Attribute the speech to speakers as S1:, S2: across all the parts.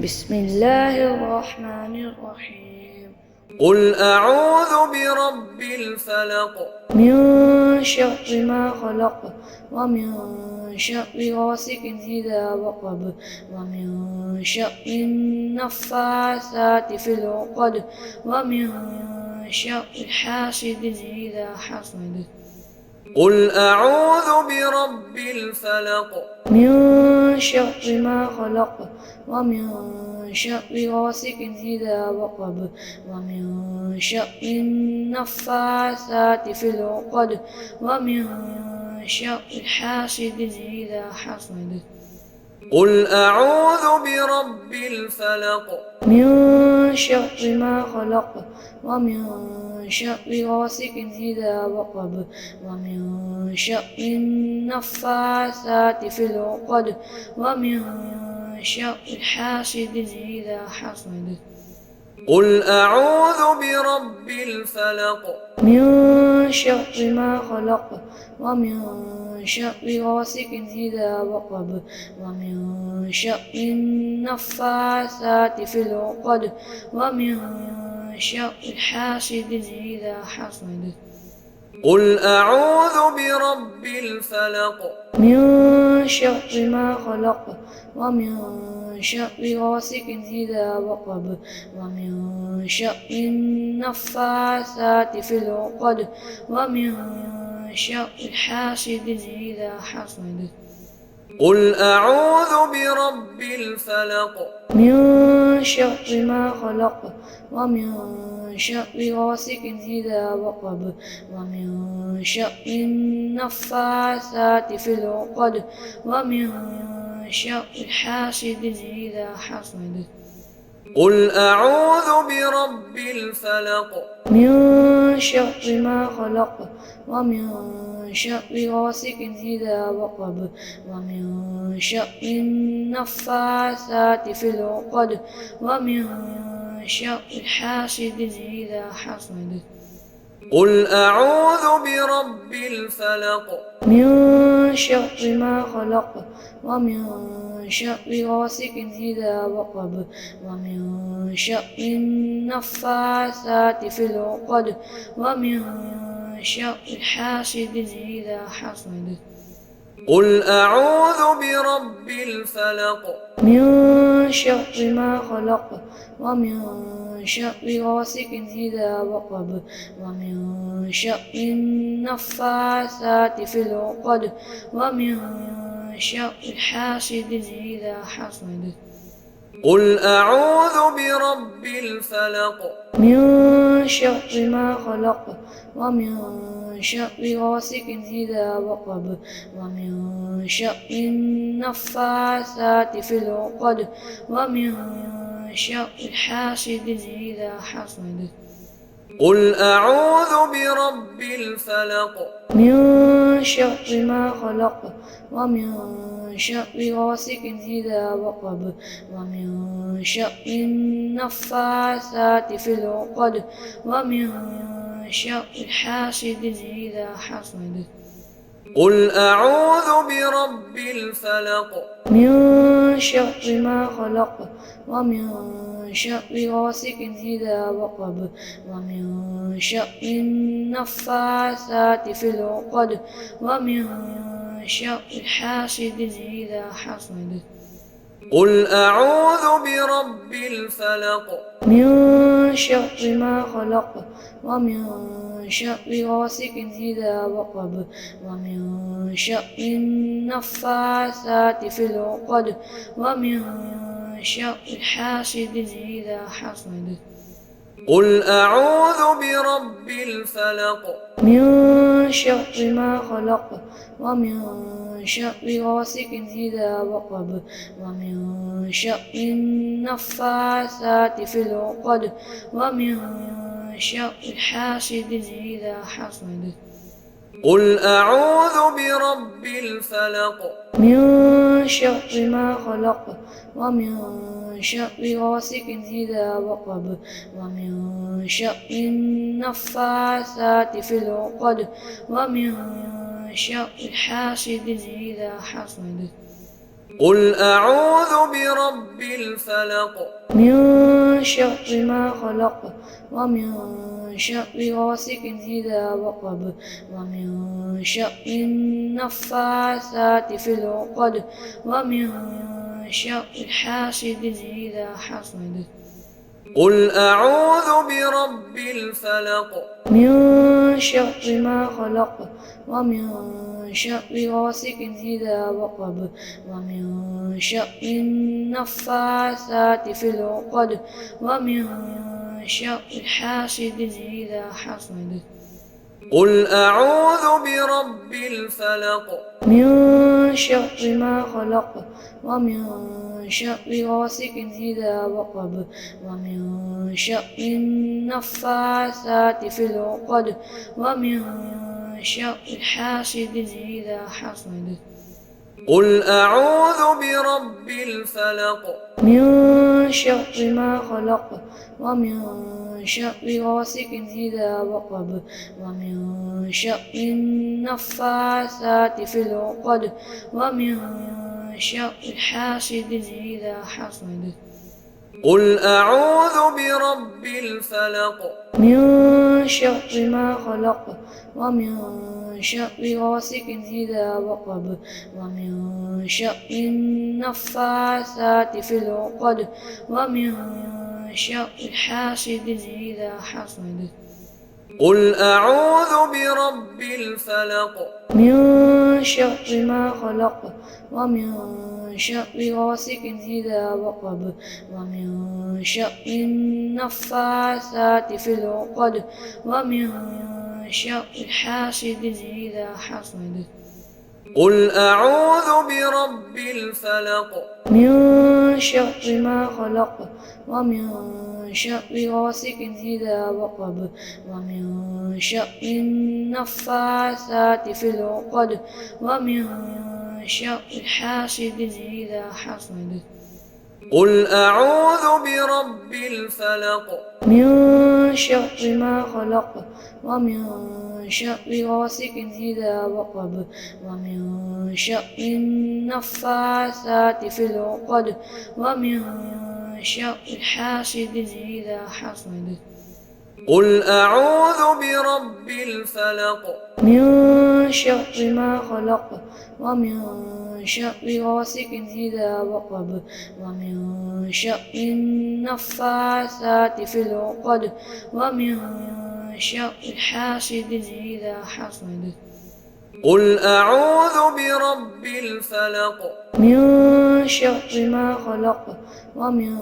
S1: بسم الله الرحمن الرحيم.
S2: قل أعوذ برب الفلق
S1: من شر ما خلق، ومن شر غاسق إذا وقب، ومن شر النفاثات في العقد، ومن شر حاسد إذا حسد.
S2: قل أعوذ برب الفلق
S1: من شر ما خلق، ومن شر غاسق إذا وقب، ومن شر النفاثات في العقد، ومن شر حاسد إذا حسد.
S2: قل أعوذ برب الفلق
S1: من شر ما خلق، ومن شر غاسق إذا وقب، ومن شر النفاثات في العقد، ومن شر حاسد إذا حسد.
S2: قل أعوذ برب الفلق
S1: من شر ما خلق، ومن شر غاسق إذا وقب، ومن شر النفاثات في العقد، ومن شر حاسد إذا حسد.
S2: قل أعوذ برب الفلق
S1: من شر ما خلق، ومن شر غاسق إذا وقب، ومن شر النفاثات في العقد، ومن شر حاسد إذا حسد.
S2: قل أعوذ برب الفلق
S1: من شر ما خلق، ومن شر غاسق إذا وقب، ومن شر النفاثات في العقد، ومن شر حاسد إذا حسد.
S2: قل أعوذ برب الفلق
S1: من شر ما خلق، ومن شر غاسق إذا وقب، ومن شر النفاثات في العقد، ومن شر حاسد إذا حسد.
S2: قل أعوذ برب الفلق
S1: من شر ما خلق، ومن شر غاسق إذا وقب، ومن شر النفاثات في العقد، ومن شر حاسد إذا حسد.
S2: قل أعوذ برب الفلق
S1: من شر ما خلق، ومن شر غاسق إذا وقب، ومن شر النفاثات في العقد، ومن شر حاسد إذا حسد.
S2: قل أعوذ برب الفلق
S1: من شر ما خلق، ومن شر غاسق إذا وقب، ومن شر النفاثات في العقد، ومن شر حاسد إذا حسد.
S2: قل أعوذ برب الفلق
S1: من شر ما خلق، ومن شر غاسق إذا وقب، ومن شر النفاثات في العقد، ومن شر حاسد إذا حسد.
S2: قل أعوذ برب الفلق
S1: من شر ما خلق، ومن شر غاسق إذا وقب، ومن شر النفاثات في العقد، ومن شر حاسد إذا حسد.
S2: قل أعوذ برب الفلق
S1: من شر ما خلق، ومن شر غاسق إذا وقب، ومن شر النفاثات في العقد، ومن شر حاسد إذا حسد.
S2: قل أعوذ برب الفلق
S1: من شر ما خلق، ومن شر غاسق إذا وقب، ومن شر النفاثات في العقد، ومن شر حاسد إذا حسد.
S2: قل أعوذ برب الفلق
S1: من شر ما خلق، ومن شر غاسق إذا وقب، ومن شر النفاثات في العقد، ومن شر حاسد إذا حسد.
S2: قل أعوذ برب الفلق
S1: من شر ما خلق ومن شر غاسق إذا وقب ومن شر النفاثات في العقد ومن شر حاسد إذا حسد
S2: قل أعوذ برب الفلق
S1: من شر ما خلق ومن شر غاسق إذا وقب ومن شر النفاثات في العقد ومن شر حاسد إذا حسد
S2: قل أعوذ برب الفلق
S1: من شر ما خلق ومن شر غاسق إذا وقب ومن شر النفاثات في العقد ومن شر حاسد إذا حسد
S2: قل أعوذ برب الفلق
S1: من شر ما خلق ومن شر غاسق إذا وقب ومن شر النفاثات في العقد ومن شر حاسد إذا حسد
S2: قل أعوذ برب الفلق
S1: من شر ما خلق ومن شر غاسق إذا وقب ومن شر النفاثات في العقد ومن شر حاسد إذا حسد
S2: قل أعوذ برب الفلق
S1: من شر ما خلق ومن شر غاسق إذا وقب ومن شر النفاثات في العقد ومن شر حاسد إذا حسد
S2: قل أعوذ برب الفلق
S1: من شر ما خلق ومن شر غاسق إذا وقب ومن شر النفاثات في العقد ومن شر حاسد إذا حسد
S2: قل أعوذ برب الفلق
S1: من شر ما خلق ومن شر غاسق إذا وقب ومن شر النفاثات في العقد ومن شر حاسد إذا حسد
S2: قل أعوذ برب الفلق
S1: من شر ما خلق ومن شر غاسق إذا وقب ومن شر النفاثات في العقد ومن شر حاسد إذا حسد
S2: قل أعوذ برب الفلق
S1: من شر ما خلق ومن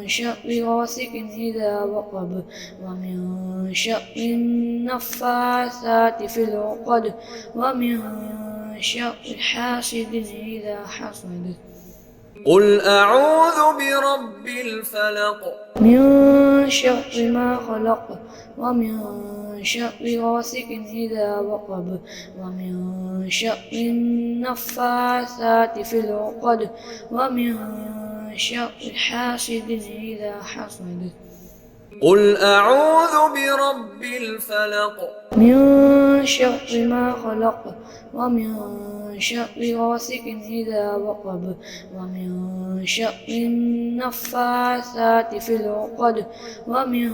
S1: شر غاسق إذا وقب ومن شر النفاثات في العقد ومن شر حاسد إذا حسد
S2: قل أعوذ برب الفلق
S1: من شر ما خلق ومن شر غاسق إذا وقب ومن شر النفاثات في العقد ومن شر حاسد إذا حسد
S2: قل أعوذ برب الفلق
S1: من شر ما خلق ومن شر غاسق إذا وقب ومن شر النفاثات في العقد ومن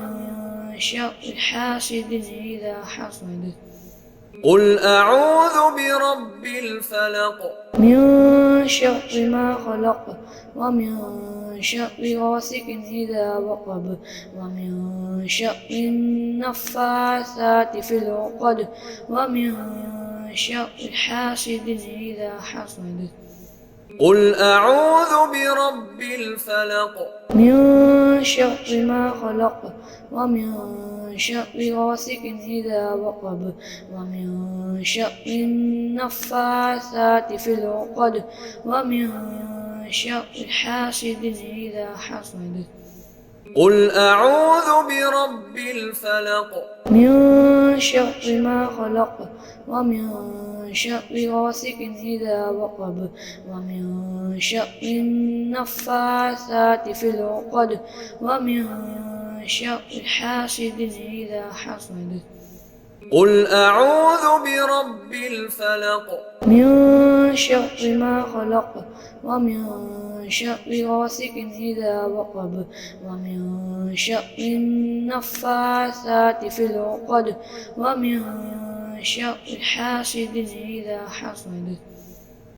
S1: شر حاسد إذا حسد
S2: قل أعوذ برب الفلق
S1: من شر ما خلق ومن شر غاسق إذا وقب ومن شر النفاثات في العقد ومن شر حاسد إذا حسد
S2: قل أعوذ برب الفلق
S1: من شر ما خلق ومن شر غاسق إذا وقب ومن شر النفاثات في العقد ومن شر حاسد إذا حسد
S2: قل أعوذ برب الفلق
S1: من شر ما خلق ومن شر غاسق إذا وقب ومن شر النفاثات في العقد ومن شر حاسد إذا حسد
S2: قل أعوذ برب الفلق
S1: من شر ما خلق ومن شر غاسق إذا وقب ومن شر النفاثات في العقد ومن شر حاسد إذا حسد